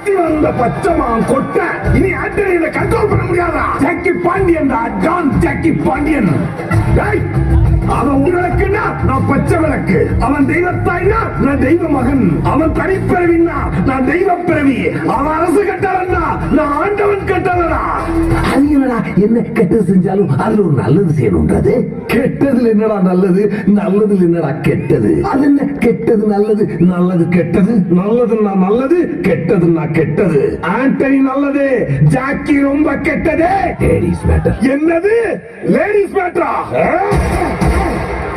கத்தி வந்த பச்சைமான் கொட்ட இனி ஆண்டனியை கண்ட்ரோல் பண்ண முடியாதா? Jackie Pandian don Jackie Pandian. அவன் உனக்குன்னா நான் பச்சை விளக்கு, அவன் தெய்வத்தாய்னா நான் தெய்வ மகன், அவன் தனிப்பிறவின்னா நான் தெய்வ பிறவி, அவன் அரசு கட்டலன்னா நான் ஆண்டவன் கட்டலடா. அது என்னடா, என்ன கெட்டது செஞ்சாலும் அதுல ஒரு நல்லது செய்யணும்ன்றது? கெட்டதுல என்னடா நல்லது, நல்லதுல என்னடா கெட்டது? அது என்ன கெட்டது நல்லது, நல்லது கெட்டது? நல்லதுன்னா நல்லது, கெட்டதுன்னா கெட்டது. ஆண்டனி நல்லது, ஜாக்கி ரொம்ப கெட்டது. Ladies matter. என்னது லேடிஸ் மேட்டரா?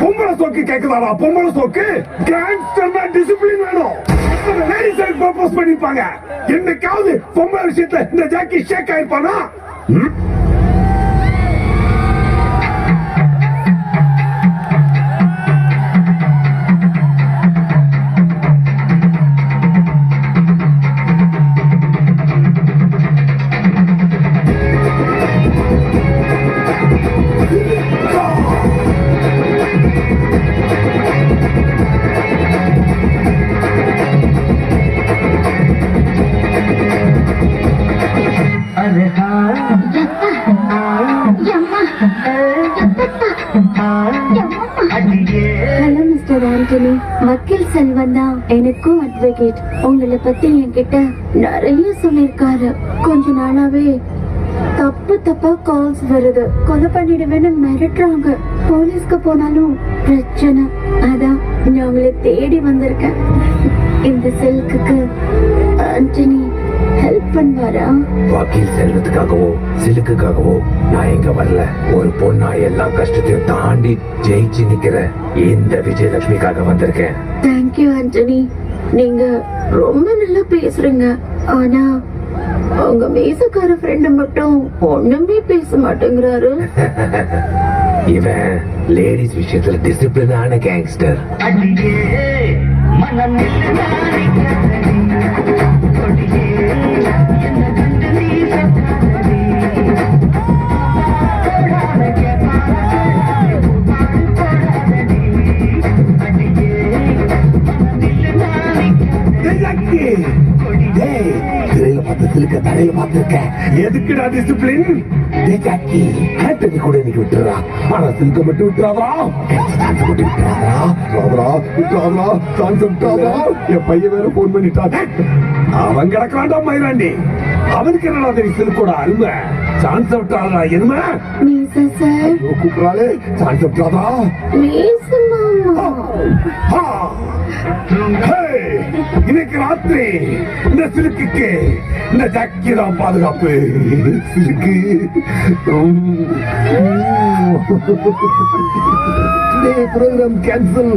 பொம்பளை சோக்கு கேக்குதாடா? பொம்பளை சோக்கு கேங்ஸ்டர்னா டிசிப்ளின் வேணும். லேடிஸ் ப்ரோபோஸ் பண்ணிருப்பாங்க. என்னைக்காவது பொம்பளை விஷயத்துல இந்த ஜாக்கி ஷேக் ஆயிருப்பானா? ஹலோ மிஸ்டர் ஆண்டனி, வக்கீல் செல்வன் தான். எனக்கும் அட்வொகேட் உங்களை பத்தி என்கிட்ட நிறைய சொல்லிருக்காரு. கொஞ்ச நாளாவே தப்பா கால்ஸ் வருது. கொலை பண்ணிடுவேன்னு மிரட்டுறாங்க. போலீஸ்க்கு போனாலும் பிரச்சனை. அதான் நான் உங்களை தேடி வந்திருக்கேன். இந்த சில்க்குக்கு ஆண்டனி ஹெல்ப் பண்ணுவாரா? வக்கீல் செல்வத்துக்காகவோ சிலுக்குக்காகவோ நான் எங்க வரல. ஒரு பொண்ணா எல்லா கஷ்டத்தையும் தாண்டி ஜெயிச்சு நிக்கிற இந்த விஜயலட்சுமிக்காக வந்திருக்கேன். தேங்க்யூ ஆண்டனி, நீங்க ரொம்ப நல்லா பேசுறீங்க. ஆனா உங்க மீசக்கார ஃப்ரெண்ட் மட்டும் ஒண்ணுமே பேச மாட்டேங்கிறாரு. இவன் லேடிஸ் விஷயத்துல டிசிப்ளினான கேங்ஸ்டர். திரையில பார்த்து சிலுக்க தரையில பார்த்திருக்கேன். எதுக்குடா டிசிப்ளின்? ஜாக்கி ஆண்டனி கூட இன்னைக்கு விட்டுறா, ஆனா சிலுக்க மட்டும் விட்டுறாதா, மட்டும் விட்டுறாதா, விட்டுறாதா, சான்ஸ் விட்டுறாதா. என் பையன் வேற போன் பண்ணிட்டான். அவன் கிடக்காண்டா மயிலாண்டி. அவனுக்கு என்னடா தெரியும் சிலுக்கோட அருமை? சான்ஸ் விட்டுறாதா எருமை. மீசா சார் கூப்பிடுறாளே, சான்ஸ் விட்டுறாதா. மீசா மாமா, இன்னைக்கு ராத்திரி இந்த சிலுக்கு இந்த ஜாக்கி தான் பாதுகாப்பு. சிலுக்கு ப்ரோக்ராம் கேன்சல்.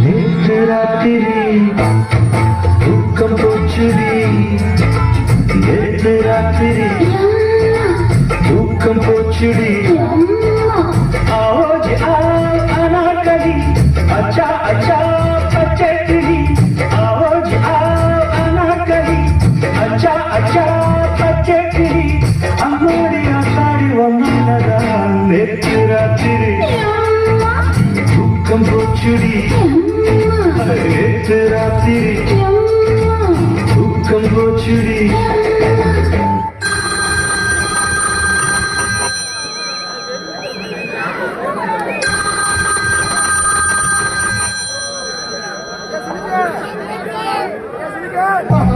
நேற்று ராத்திரி தூக்கம் போச்சுடி, நேற்று ராத்திரி தூக்கம் போச்சுடி. आज आओ अनारकली, अच्छा अच्छा पचेटली. आज आओ अनारकली, अच्छा अच्छा पचेटली. हमारी आषाढ़ी वंदना नेत्र रात्रि தூக்கம் போச்சுடி, நேற்று ராத்திரி தூக்கம் போச்சுடி.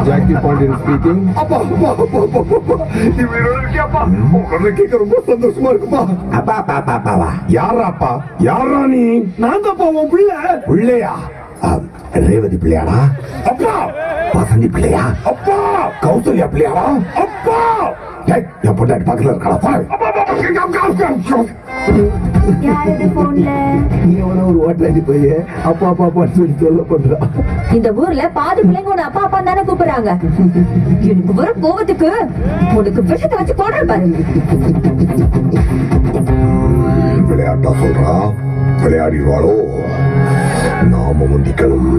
Jackie Pandian speaking. அப்பா உங்களை கேட்க ரொம்ப சந்தோஷமா இருக்குப்பா. அப்பா அப்பா அப்பா அப்பாவா? யாரா அப்பா? யாரா நீ? நான் தான்ப்பா உன் பிள்ளை. பிள்ளையா? ரேவதி பிள்ளையாடா? அப்பா வசந்தி பிள்ளையா? அப்பா கௌசல்யா பிள்ளையாடா? அப்பா என் பொண்டாட்டி பக்கத்துல இருக்காளா? யாரது போன்ல? நீ அவன ஒரு ஓட்டாடி போய் அப்பா அப்பா அப்பான்னு சொல்லி சொல்ல பண்றா. இந்த ஊர்ல பாதி பிள்ளைங்க உன்னை அப்பா அப்பா தானே கூப்பிடுறாங்க. எனக்கு வர கோவத்துக்கு உனக்கு விஷத்தை வச்சு கொள்ற பாரு. விளையாட்டா சொல்றா, விளையாடிவாளோ? நாம முந்திக்கணும்.